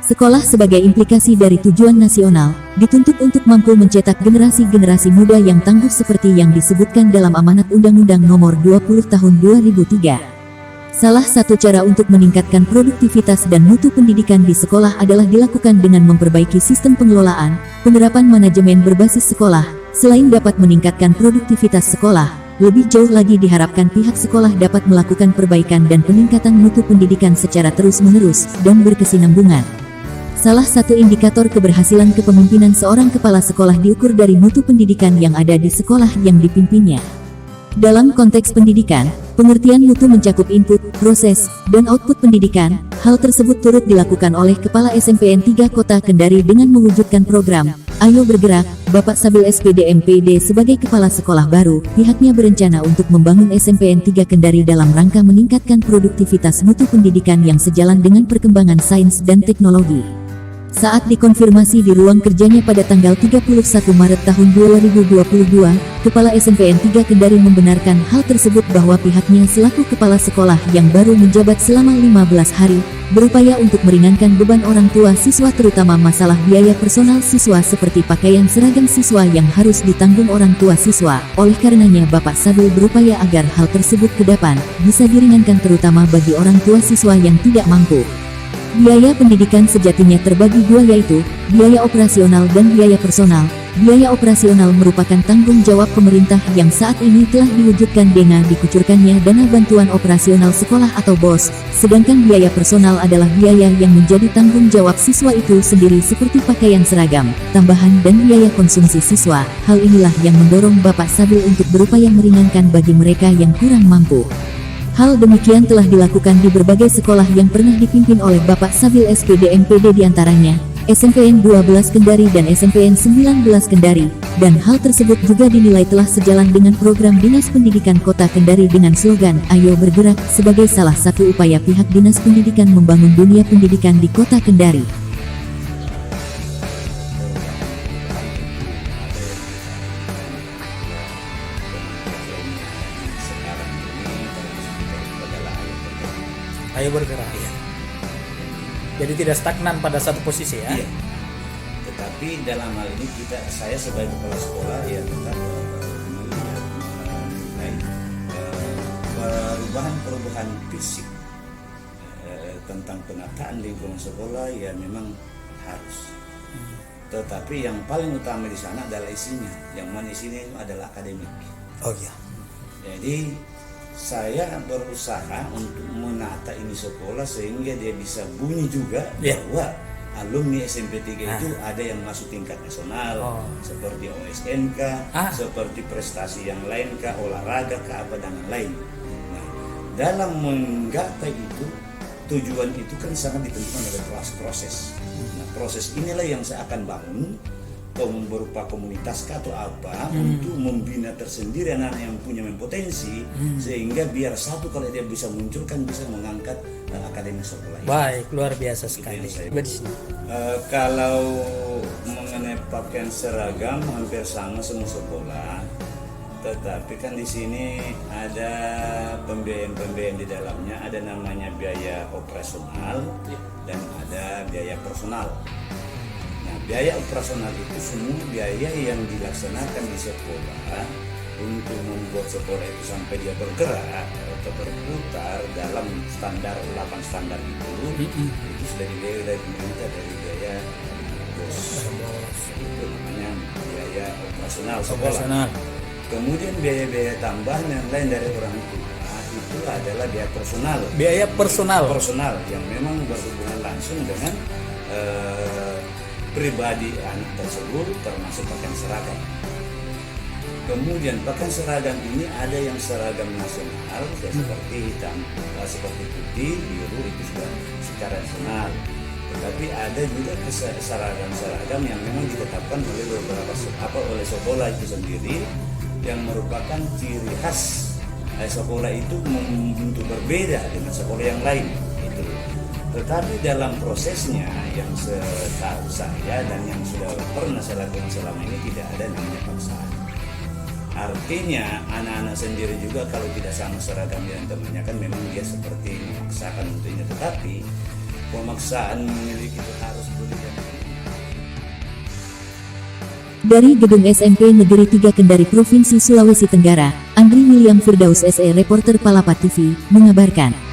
Sekolah sebagai implikasi dari tujuan nasional, dituntut untuk mampu mencetak generasi-generasi muda yang tangguh seperti yang disebutkan dalam amanat Undang-Undang Nomor 20 Tahun 2003. Salah satu cara untuk meningkatkan produktivitas dan mutu pendidikan di sekolah adalah dilakukan dengan memperbaiki sistem pengelolaan, penerapan manajemen berbasis sekolah. Selain dapat meningkatkan produktivitas sekolah, lebih jauh lagi diharapkan pihak sekolah dapat melakukan perbaikan dan peningkatan mutu pendidikan secara terus-menerus dan berkesinambungan. Salah satu indikator keberhasilan kepemimpinan seorang kepala sekolah diukur dari mutu pendidikan yang ada di sekolah yang dipimpinnya. Dalam konteks pendidikan, pengertian mutu mencakup input, proses, dan output pendidikan. Hal tersebut turut dilakukan oleh Kepala SMPN 3 Kota Kendari dengan mewujudkan program Ayo Bergerak. Bapak Sabil SPD MPD sebagai kepala sekolah baru, pihaknya berencana untuk membangun SMPN 3 Kendari dalam rangka meningkatkan produktivitas mutu pendidikan yang sejalan dengan perkembangan sains dan teknologi. Saat dikonfirmasi di ruang kerjanya pada tanggal 31 Maret tahun 2022, Kepala SMPN 3 Kendari membenarkan hal tersebut bahwa pihaknya selaku kepala sekolah yang baru menjabat selama 15 hari, berupaya untuk meringankan beban orang tua siswa terutama masalah biaya personal siswa seperti pakaian seragam siswa yang harus ditanggung orang tua siswa. Oleh karenanya Bapak Sabil berupaya agar hal tersebut ke depan bisa diringankan terutama bagi orang tua siswa yang tidak mampu. Biaya pendidikan sejatinya terbagi dua yaitu, biaya operasional dan biaya personal. Biaya operasional merupakan tanggung jawab pemerintah yang saat ini telah diwujudkan dengan dikucurkannya dana bantuan operasional sekolah atau BOS, sedangkan biaya personal adalah biaya yang menjadi tanggung jawab siswa itu sendiri seperti pakaian seragam, tambahan dan biaya konsumsi siswa. Hal inilah yang mendorong Bapak Sabil untuk berupaya meringankan bagi mereka yang kurang mampu. Hal demikian telah dilakukan di berbagai sekolah yang pernah dipimpin oleh Bapak Sabil SPD MPD diantaranya, SMPN 12 Kendari dan SMPN 19 Kendari, dan hal tersebut juga dinilai telah sejalan dengan program Dinas Pendidikan Kota Kendari dengan slogan Ayo Bergerak sebagai salah satu upaya pihak Dinas Pendidikan membangun dunia pendidikan di Kota Kendari. Ayo bergerak. Iya. Jadi tidak stagnan pada satu posisi ya. Iya. Tetapi dalam hal ini saya sebagai kepala sekolah ya tetap melihat mengenai perubahan fisik tentang penataan lingkungan sekolah ya memang harus. Tetapi yang paling utama di sana adalah isinya. Yang mana isinya itu adalah akademik. Oh iya. Jadi saya berusaha untuk menata ini sekolah sehingga dia bisa bunyi juga bahwa alumni SMP 3 itu ada yang masuk tingkat nasional seperti OSNK, seperti prestasi yang lain kah, olahraga kah, apa dan lain. Nah, dalam menggapai itu tujuan itu kan sangat ditentukan oleh proses. Nah, proses inilah yang saya akan bangun berupa komunitas atau apa untuk membina tersendiri anak-anak yang punya potensi sehingga biar satu kalau dia bisa munculkan bisa mengangkat akademi sekolah. Baik, luar biasa sekali. Kalau mengenai pakaian seragam hampir sama semua sekolah, tetapi kan di sini ada pembiayaan di dalamnya, ada namanya biaya operasional dan ada biaya personal. Nah, biaya operasional itu semua biaya yang dilaksanakan di sekolah untuk membuat sekolah itu sampai dia bergerak atau berputar dalam standar 8 standar itu sudah dibiayai dari pemerintah dari biaya BOS. Itu namanya biaya operasional sekolah. Kemudian biaya-biaya tambahan yang lain dari orang tua itu adalah biaya personal. Biaya personal yang memang berhubungan langsung dengan pribadi anak tersebut termasuk pakaian seragam. Kemudian pakaian seragam ini ada yang seragam nasional seperti hitam, seperti putih, biru itu sudah secara nasional. Tetapi ada juga seragam yang memang ditetapkan oleh beberapa oleh sekolah itu sendiri yang merupakan ciri khas sekolah itu untuk berbeda dengan sekolah yang lain. Tetapi dalam prosesnya yang setahu saya dan yang sudah pernah saya lakukan selama ini tidak ada namanya paksaan. Artinya anak-anak sendiri juga kalau tidak sama seragam dengan temannya kan memang dia seperti memaksakan untuknya. Tetapi pemaksaan memiliki itu harus berikan. Dari Gedung SMP Negeri 3 Kendari Provinsi Sulawesi Tenggara, Andri William Firdaus SE, reporter Palapa TV, mengabarkan.